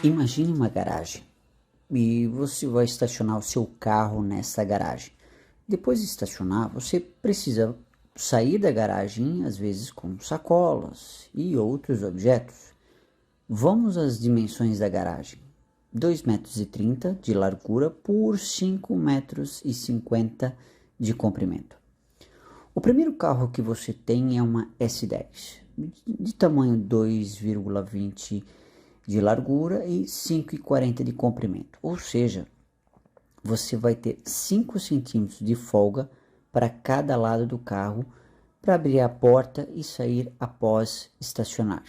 Imagine uma garagem e você vai estacionar o seu carro nessa garagem. Depois de estacionar, você precisa sair da garagem, às vezes com sacolas e outros objetos. Vamos às dimensões da garagem: 2,30 m de largura por 5,50 m de comprimento. O primeiro carro que você tem é uma S10, de tamanho 2,20 de largura e 5,40 de comprimento, ou seja, você vai ter 5 centímetros de folga para cada lado do carro para abrir a porta e sair após estacionar.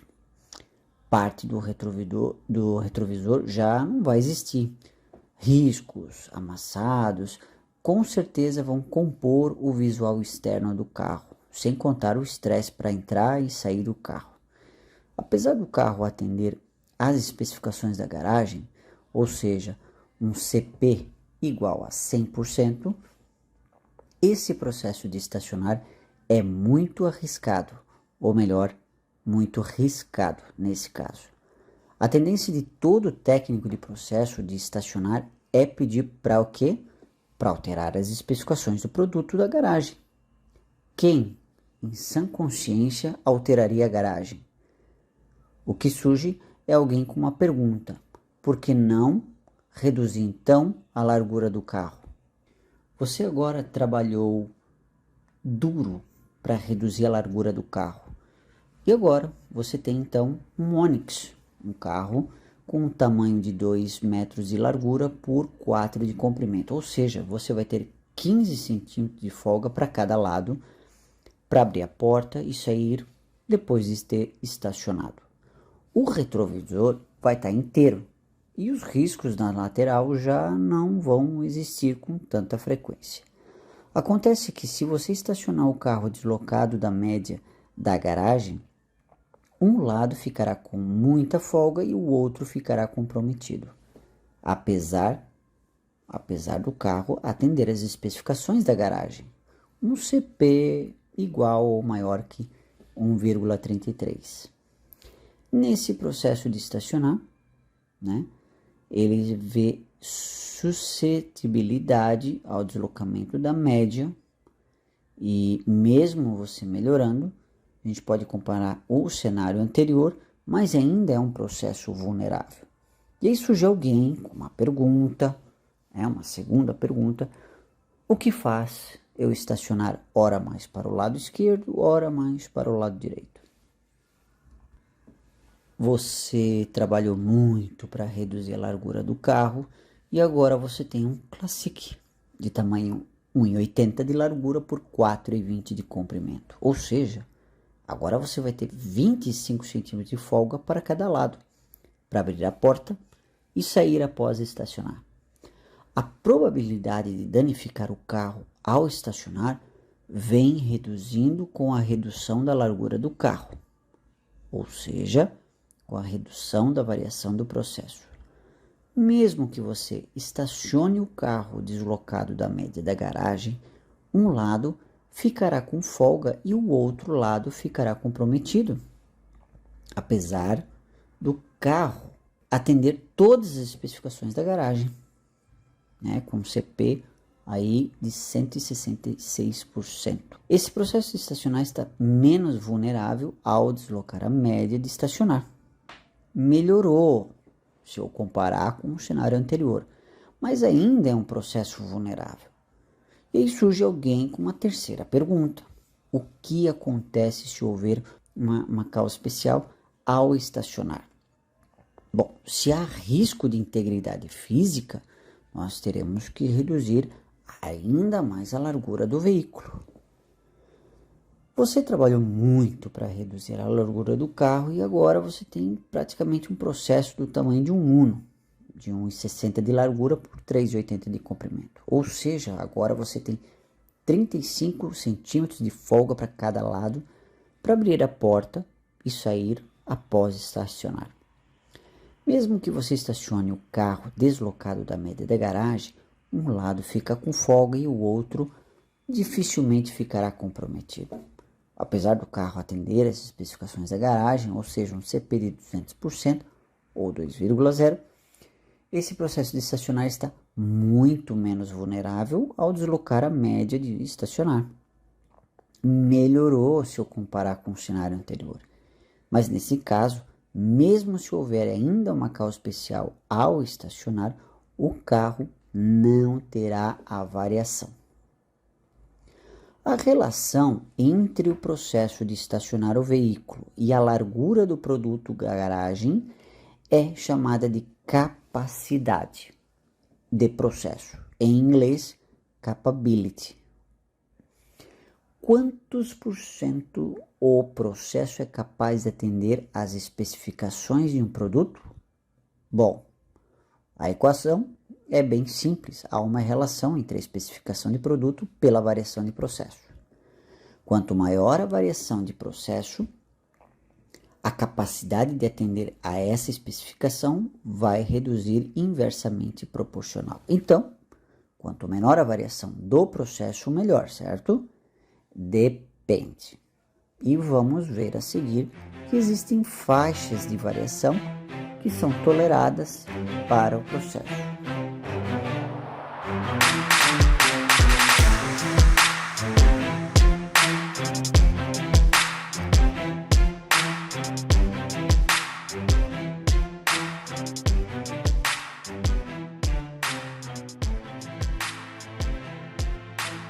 Parte do retrovisor já não vai existir. Riscos, amassados, com certeza vão compor o visual externo do carro, sem contar o estresse para entrar e sair do carro. Apesar do carro atender às especificações da garagem, ou seja, um CP igual a 100%, esse processo de estacionar é muito arriscado, ou melhor, muito riscado nesse caso. A tendência de todo técnico de processo de estacionar é pedir para o quê? Para alterar as especificações do produto da garagem. Quem, em sã consciência, alteraria a garagem? O que surge é alguém com uma pergunta: por que não reduzir então a largura do carro? Você agora trabalhou duro para reduzir a largura do carro. E agora você tem então um Onix, um carro com um tamanho de 2 metros de largura por 4 de comprimento. Ou seja, você vai ter 15 centímetros de folga para cada lado para abrir a porta e sair depois de ter estacionado. O retrovisor vai estar inteiro e os riscos na lateral já não vão existir com tanta frequência. Acontece que se você estacionar o carro deslocado da média da garagem, um lado ficará com muita folga e o outro ficará comprometido, apesar do carro atender às especificações da garagem, um CP igual ou maior que 1,33. Nesse processo de estacionar, ele vê suscetibilidade ao deslocamento da média e mesmo você melhorando, a gente pode comparar o cenário anterior, mas ainda é um processo vulnerável. E aí surge alguém com uma pergunta, uma segunda pergunta: o que faz eu estacionar ora mais para o lado esquerdo, ora mais para o lado direito? Você trabalhou muito para reduzir a largura do carro e agora você tem um Classic de tamanho 1,80 de largura por 4,20 de comprimento. Ou seja, agora você vai ter 25 centímetros de folga para cada lado para abrir a porta e sair após estacionar. A probabilidade de danificar o carro ao estacionar vem reduzindo com a redução da largura do carro, ou seja, com a redução da variação do processo. Mesmo que você estacione o carro deslocado da média da garagem, um lado ficará com folga e o outro lado ficará comprometido, apesar do carro atender todas as especificações da garagem, com CP aí de 166%. Esse processo de estacionar está menos vulnerável ao deslocar a média de estacionar. Melhorou se eu comparar com o cenário anterior, mas ainda é um processo vulnerável. E aí surge alguém com uma terceira pergunta: o que acontece se houver uma causa especial ao estacionar? Bom, se há risco de integridade física, nós teremos que reduzir ainda mais a largura do veículo. Você trabalhou muito para reduzir a largura do carro e agora você tem praticamente um processo do tamanho de um Uno, de 1,60 de largura por 3,80 de comprimento. Ou seja, agora você tem 35 centímetros de folga para cada lado para abrir a porta e sair após estacionar. Mesmo que você estacione o carro deslocado da média da garagem, um lado fica com folga e o outro dificilmente ficará comprometido. Apesar do carro atender as especificações da garagem, ou seja, um CP de 200% ou 2,0, esse processo de estacionar está muito menos vulnerável ao deslocar a média de estacionar. Melhorou se eu comparar com o cenário anterior. Mas nesse caso, mesmo se houver ainda uma causa especial ao estacionar, o carro não terá a variação. A relação entre o processo de estacionar o veículo e a largura do produto garagem é chamada de capacidade de processo, em inglês, capability. Quantos por cento o processo é capaz de atender às especificações de um produto? Bom, a equação é bem simples. Há uma relação entre a especificação de produto pela variação de processo. Quanto maior a variação de processo, a capacidade de atender a essa especificação vai reduzir inversamente proporcional. Então, quanto menor a variação do processo, melhor, certo? Depende. E vamos ver a seguir que existem faixas de variação que são toleradas para o processo.